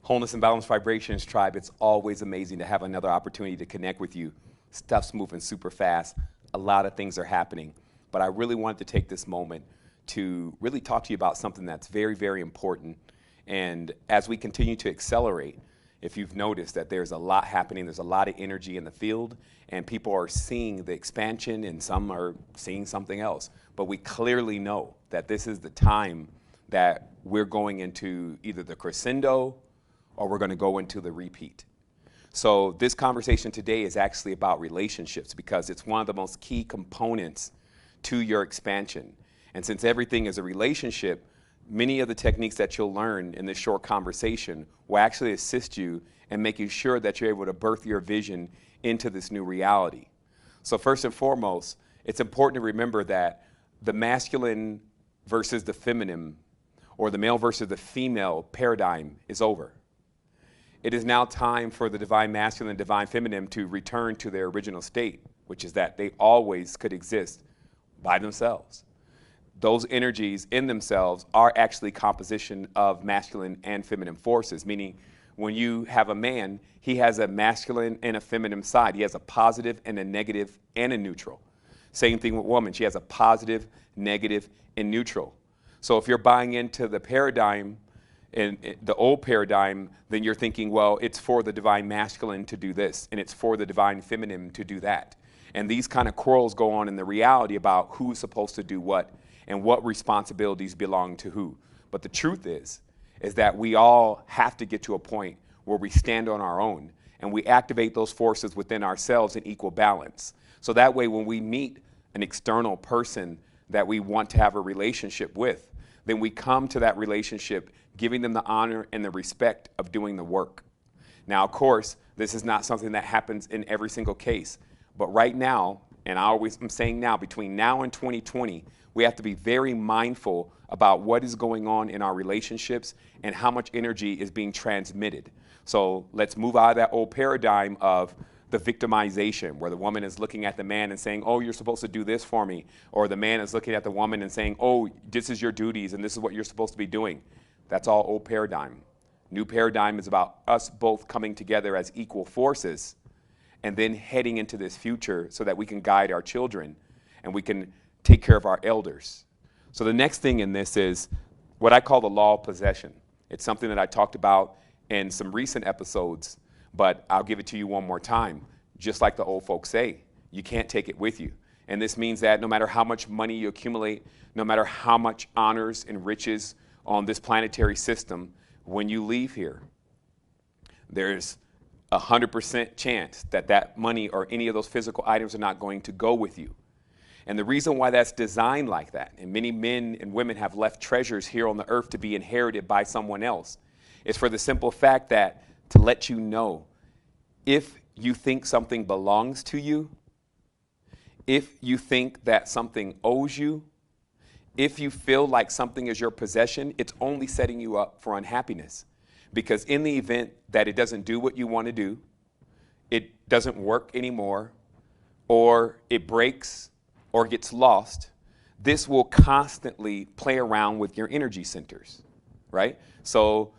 Wholeness and Balance Vibrations Tribe, it's always amazing to have another opportunity to connect with you. Stuff's moving super fast. A lot of things are happening. But I really wanted to take this moment to really talk to you about something that's very, very important. And as we continue to accelerate, if you've noticed that there's a lot happening, there's a lot of energy in the field, and people are seeing the expansion and some are seeing something else. But we clearly know that this is the time that we're going into either the crescendo or we're going to go into the repeat. So this conversation today is actually about relationships because it's one of the most key components to your expansion. And since everything is a relationship, many of the techniques that you'll learn in this short conversation will actually assist you in making sure that you're able to birth your vision into this new reality. So first and foremost, it's important to remember that the masculine versus the feminine, or the male versus the female paradigm is over. It is now time for the divine masculine and divine feminine to return to their original state, which is that they always could exist by themselves. Those energies in themselves are actually composition of masculine and feminine forces, meaning when you have a man, he has a masculine and a feminine side. He has a positive and a negative and a neutral. Same thing with woman. She has a positive, negative, and neutral. So if you're buying into the paradigm, in the old paradigm, then you're thinking, well, it's for the divine masculine to do this, and it's for the divine feminine to do that. And these kind of quarrels go on in the reality about who's supposed to do what and what responsibilities belong to who. But the truth is that we all have to get to a point where we stand on our own and we activate those forces within ourselves in equal balance. So that way, when we meet an external person that we want to have a relationship with, then we come to that relationship giving them the honor and the respect of doing the work. Now, of course, this is not something that happens in every single case, but right now, and I'm saying now, between now and 2020, we have to be very mindful about what is going on in our relationships and how much energy is being transmitted. So let's move out of that old paradigm of the victimization, where the woman is looking at the man and saying, oh, you're supposed to do this for me. Or the man is looking at the woman and saying, oh, this is your duties and this is what you're supposed to be doing. That's all old paradigm. New paradigm is about us both coming together as equal forces and then heading into this future so that we can guide our children and we can take care of our elders. So the next thing in this is what I call the law of possession. It's something that I talked about in some recent episodes, but I'll give it to you one more time. Just like the old folks say, you can't take it with you. And this means that no matter how much money you accumulate, no matter how much honors and riches on this planetary system, when you leave here, there's 100% chance that that money or any of those physical items are not going to go with you. And the reason why that's designed like that, and many men and women have left treasures here on the earth to be inherited by someone else, is for the simple fact that to let you know, if you think something belongs to you, if you think that something owes you, if you feel like something is your possession, it's only setting you up for unhappiness. Because in the event that it doesn't do what you want to do, it doesn't work anymore, or it breaks, or gets lost, this will constantly play around with your energy centers, right? So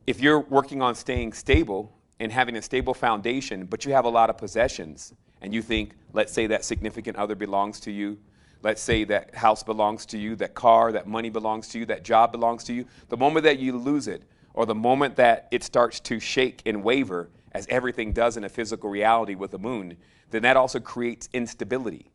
if you're working on staying stable and having a stable foundation, but you have a lot of possessions, and you think, let's say that significant other belongs to you, let's say that house belongs to you, that car, that money belongs to you, that job belongs to you, the moment that you lose it, or the moment that it starts to shake and waver, as everything does in a physical reality with the moon, then that also creates instability.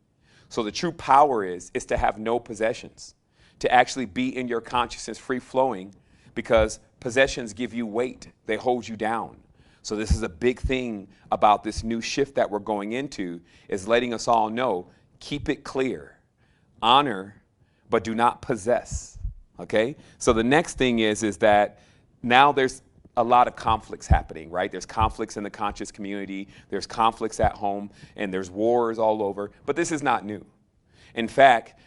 So the true power is to have no possessions, to actually be in your consciousness free-flowing, because possessions give you weight, they hold you down. So this is a big thing about this new shift that we're going into, is letting us all know, keep it clear, honor, but do not possess, okay? So the next thing is that now there's a lot of conflicts happening, right? There's conflicts in the conscious community, there's conflicts at home, and there's wars all over, but this is not new. In fact,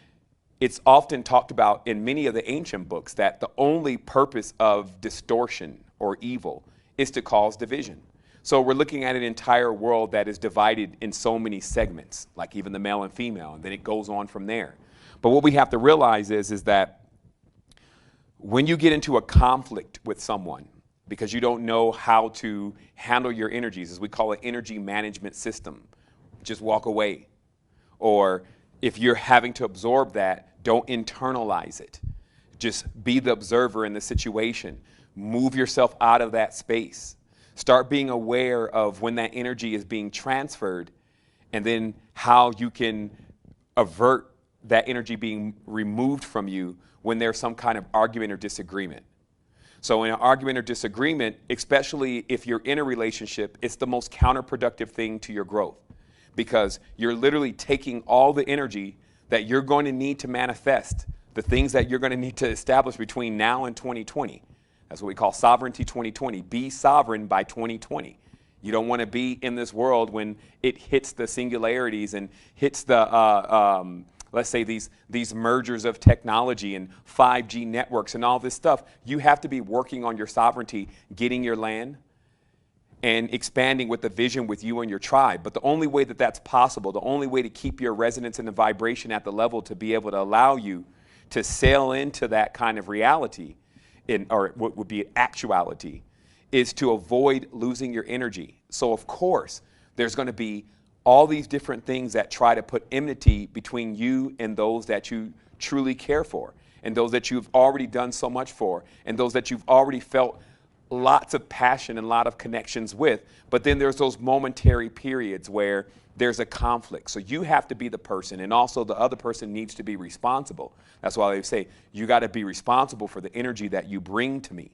it's often talked about in many of the ancient books that the only purpose of distortion or evil is to cause division. So we're looking at an entire world that is divided in so many segments, like even the male and female, and then it goes on from there. But what we have to realize is that when you get into a conflict with someone, because you don't know how to handle your energies, as we call it, energy management system. Just walk away. Or if you're having to absorb that, don't internalize it. Just be the observer in the situation. Move yourself out of that space. Start being aware of when that energy is being transferred, and then how you can avert that energy being removed from you when there's some kind of argument or disagreement. So in an argument or disagreement, especially if you're in a relationship, it's the most counterproductive thing to your growth, because you're literally taking all the energy that you're going to need to manifest, the things that you're going to need to establish between now and 2020. That's what we call sovereignty 2020. Be sovereign by 2020. You don't want to be in this world when it hits the singularities and hits the, let's say, these mergers of technology and 5G networks and all this stuff. You have to be working on your sovereignty, getting your land, and expanding with the vision with you and your tribe. But the only way that that's possible, the only way to keep your resonance and the vibration at the level to be able to allow you to sail into that kind of reality, or what would be actuality, is to avoid losing your energy. So of course, there's going to be all these different things that try to put enmity between you and those that you truly care for, and those that you've already done so much for, and those that you've already felt lots of passion and a lot of connections with. But then there's those momentary periods where there's a conflict. So you have to be the person, and also the other person needs to be responsible. That's why they say you got to be responsible for the energy that you bring to me.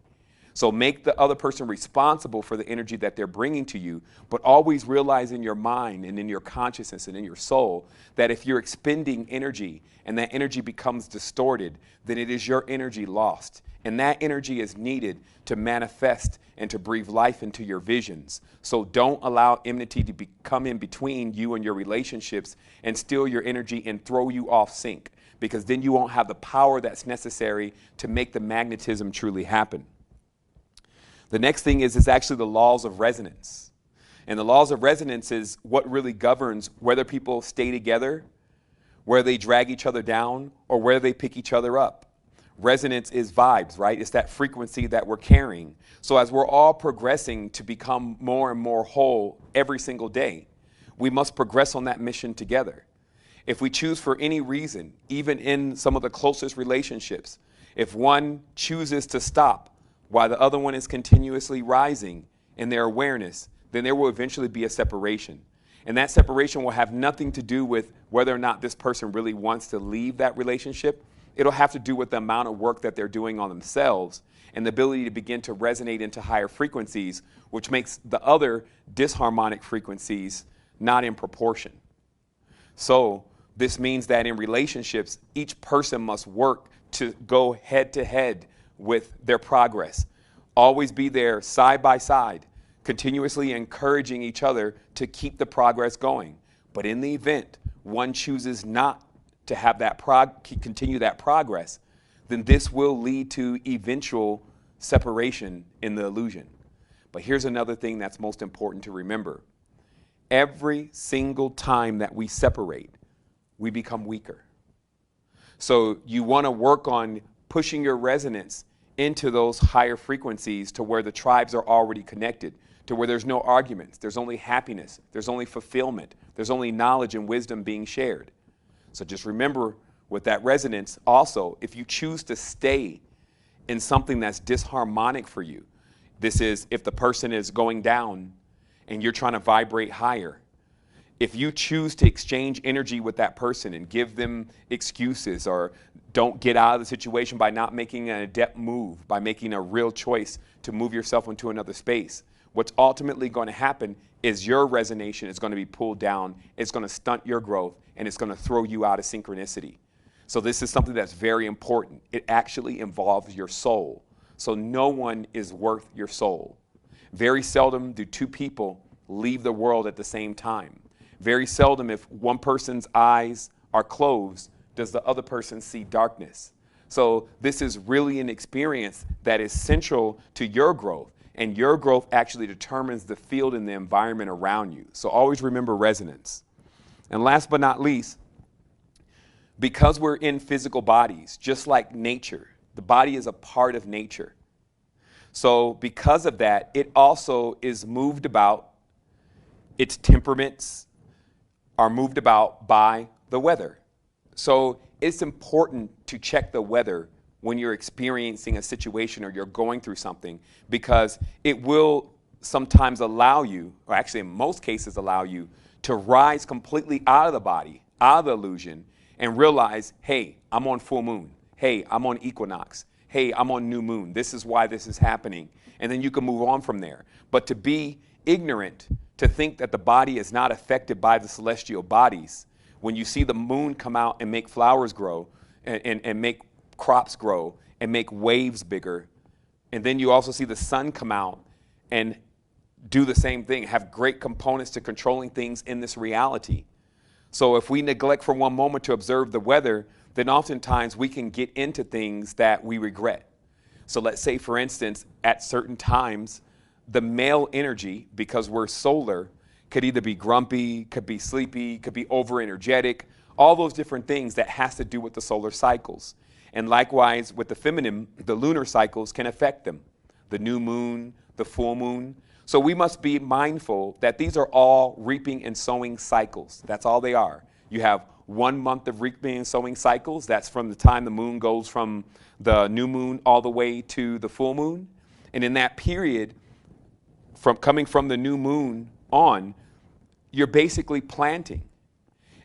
So make the other person responsible for the energy that they're bringing to you, but always realize in your mind and in your consciousness and in your soul that if you're expending energy and that energy becomes distorted, then it is your energy lost. And that energy is needed to manifest and to breathe life into your visions. So don't allow enmity to come in between you and your relationships and steal your energy and throw you off sync, because then you won't have the power that's necessary to make the magnetism truly happen. The next thing is actually the laws of resonance. And the laws of resonance is what really governs whether people stay together, where they drag each other down, or where they pick each other up. Resonance is vibes, right? It's that frequency that we're carrying. So as we're all progressing to become more and more whole every single day, we must progress on that mission together. If we choose for any reason, even in some of the closest relationships, if one chooses to stop while the other one is continuously rising in their awareness, then there will eventually be a separation. And that separation will have nothing to do with whether or not this person really wants to leave that relationship. It'll have to do with the amount of work that they're doing on themselves and the ability to begin to resonate into higher frequencies, which makes the other disharmonic frequencies not in proportion. So this means that in relationships, each person must work to go head to head with their progress. Always be there side by side, continuously encouraging each other to keep the progress going. But in the event one chooses not to have that continue that progress, then this will lead to eventual separation in the illusion. But here's another thing that's most important to remember. Every single time that we separate, we become weaker. So you want to work on pushing your resonance into those higher frequencies to where the tribes are already connected, to where there's no arguments, there's only happiness, there's only fulfillment, there's only knowledge and wisdom being shared. So just remember with that resonance also, if you choose to stay in something that's disharmonic for you, this is if the person is going down and you're trying to vibrate higher, if you choose to exchange energy with that person and give them excuses, or don't get out of the situation by not making an adept move, by making a real choice to move yourself into another space, what's ultimately going to happen is your resonation is going to be pulled down, it's going to stunt your growth, and it's going to throw you out of synchronicity. So this is something that's very important. It actually involves your soul. So no one is worth your soul. Very seldom do two people leave the world at the same time. Very seldom, if one person's eyes are closed, does the other person see darkness. So this is really an experience that is central to your growth, and your growth actually determines the field and the environment around you. So always remember resonance. And last but not least, because we're in physical bodies, just like nature, the body is a part of nature. So because of that, it also is moved about, its temperaments are moved about by the weather. So it's important to check the weather when you're experiencing a situation or you're going through something, because it will sometimes allow you, or actually in most cases allow you, to rise completely out of the body, out of the illusion, and realize, hey, I'm on full moon. Hey, I'm on equinox. Hey, I'm on new moon. This is why this is happening. And then you can move on from there. But to be ignorant, to think that the body is not affected by the celestial bodies, when you see the moon come out and make flowers grow and make crops grow and make waves bigger, and then you also see the sun come out and do the same thing, have great components to controlling things in this reality. So if we neglect for one moment to observe the weather, then oftentimes we can get into things that we regret. So let's say, for instance, at certain times, the male energy, because we're solar, could either be grumpy, could be sleepy, could be over energetic, all those different things that has to do with the solar cycles. And likewise with the feminine, the lunar cycles can affect them. The new moon, the full moon. So we must be mindful that these are all reaping and sowing cycles. That's all they are. You have 1 month of reaping and sowing cycles. That's from the time the moon goes from the new moon all the way to the full moon. And in that period, from coming from the new moon on, you're basically planting.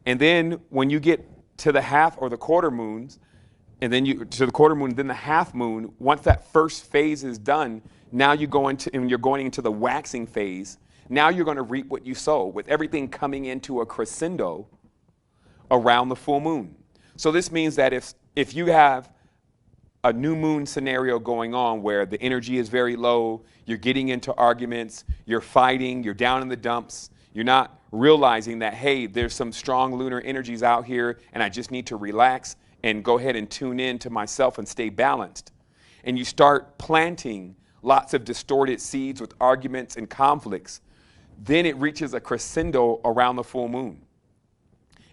And then when you get to the half or the quarter moons, and then you to the quarter moon, then the half moon, once that first phase is done, now you go into, and you're going into the waxing phase. Now you're going to reap what you sow, with everything coming into a crescendo around the full moon. So this means that if you have a new moon scenario going on where the energy is very low, you're getting into arguments, you're fighting, you're down in the dumps, you're not realizing that, hey, there's some strong lunar energies out here and I just need to relax and go ahead and tune in to myself and stay balanced. And you start planting lots of distorted seeds with arguments and conflicts, then it reaches a crescendo around the full moon.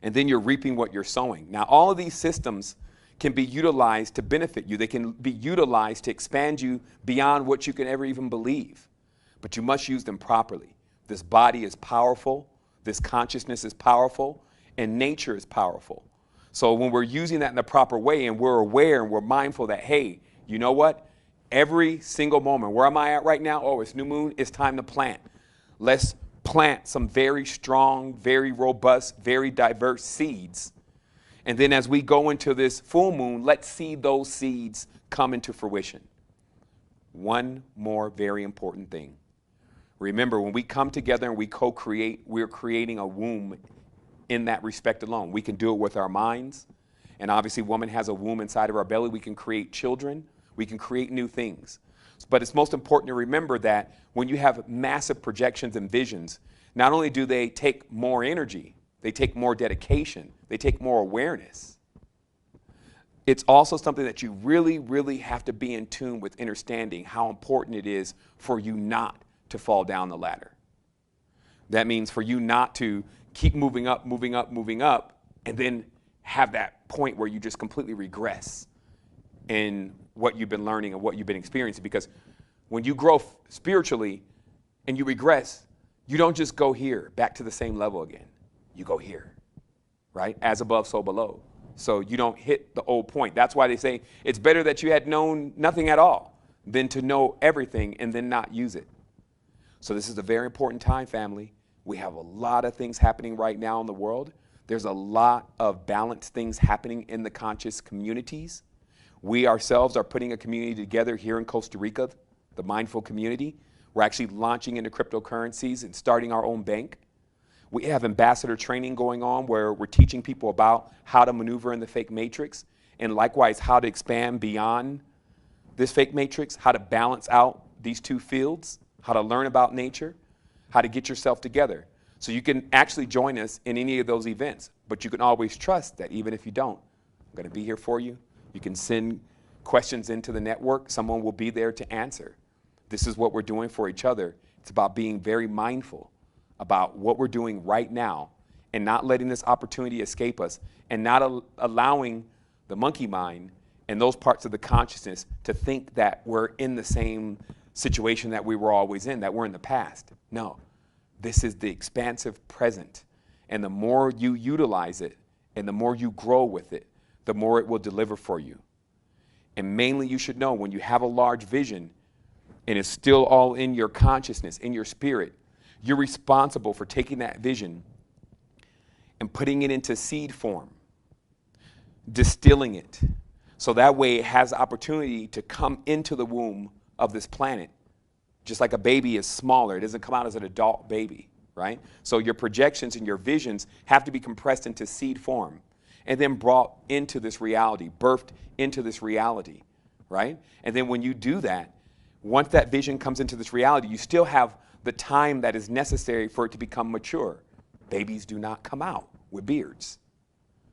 And then you're reaping what you're sowing. Now, all of these systems can be utilized to benefit you. They can be utilized to expand you beyond what you can ever even believe. But you must use them properly. This body is powerful. This consciousness is powerful. And nature is powerful. So when we're using that in the proper way and we're aware and we're mindful that, hey, you know what? Every single moment, where am I at right now? Oh, it's new moon. It's time to plant. Let's plant some very strong, very robust, very diverse seeds. And then as we go into this full moon, let's see those seeds come into fruition. One more very important thing. Remember, when we come together and we co-create, we're creating a womb in that respect alone. We can do it with our minds. And obviously, woman has a womb inside of our belly. We can create children. We can create new things. But it's most important to remember that when you have massive projections and visions, not only do they take more energy, they take more dedication, they take more awareness. It's also something that you really, really have to be in tune with, understanding how important it is for you not to fall down the ladder. That means for you not to keep moving up, moving up, moving up, and then have that point where you just completely regress in what you've been learning and what you've been experiencing. Because when you grow spiritually and you regress, you don't just go here, back to the same level again. You go here, right? As above, so below. So you don't hit the old point. That's why they say it's better that you had known nothing at all than to know everything and then not use it. So this is a very important time, family. We have a lot of things happening right now in the world. There's a lot of balanced things happening in the conscious communities. We ourselves are putting a community together here in Costa Rica, the mindful community. We're actually launching into cryptocurrencies and starting our own bank. We have ambassador training going on where we're teaching people about how to maneuver in the fake matrix, and likewise how to expand beyond this fake matrix, how to balance out these two fields, how to learn about nature, how to get yourself together. So you can actually join us in any of those events, but you can always trust that even if you don't, I'm going to be here for you. You can send questions into the network. Someone will be there to answer. This is what we're doing for each other. It's about being very mindful about what we're doing right now and not letting this opportunity escape us, and not allowing the monkey mind and those parts of the consciousness to think that we're in the same situation that we were always in, that we're in the past. No, this is the expansive present. And the more you utilize it and the more you grow with it, the more it will deliver for you. And mainly you should know when you have a large vision and it's still all in your consciousness, in your spirit, you're responsible for taking that vision and putting it into seed form, distilling it, so that way it has the opportunity to come into the womb of this planet. Just like a baby is smaller, it doesn't come out as an adult baby, right? So your projections and your visions have to be compressed into seed form and then brought into this reality, birthed into this reality, right? And then when you do that, once that vision comes into this reality, you still have the time that is necessary for it to become mature. Babies do not come out with beards.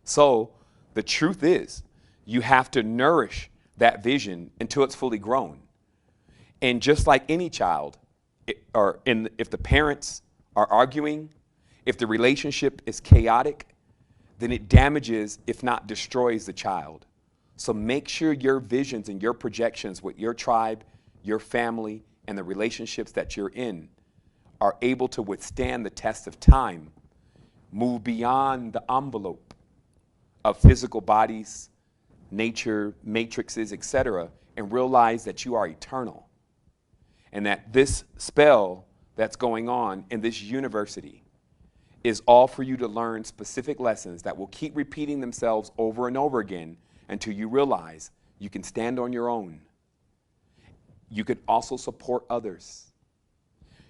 So the truth is, you have to nourish that vision until it's fully grown. And just like any child, if the parents are arguing, if the relationship is chaotic, then it damages, if not destroys, the child. So make sure your visions and your projections with your tribe, your family, and the relationships that you're in are able to withstand the test of time, move beyond the envelope of physical bodies, nature, matrices, etc., and realize that you are eternal. And that this spell that's going on in this university is all for you to learn specific lessons that will keep repeating themselves over and over again until you realize you can stand on your own. You can also support others.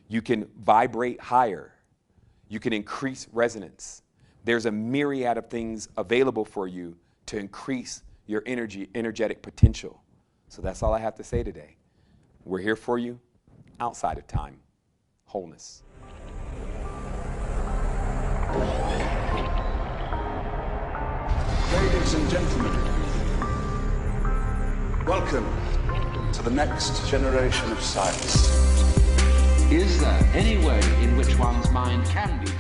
You can vibrate higher. You can increase resonance. There's a myriad of things available for you to increase your energetic potential. So that's all I have to say today. We're here for you outside of time. Wholeness. Ladies and gentlemen, welcome to the next generation of science. Is there any way in which one's mind can be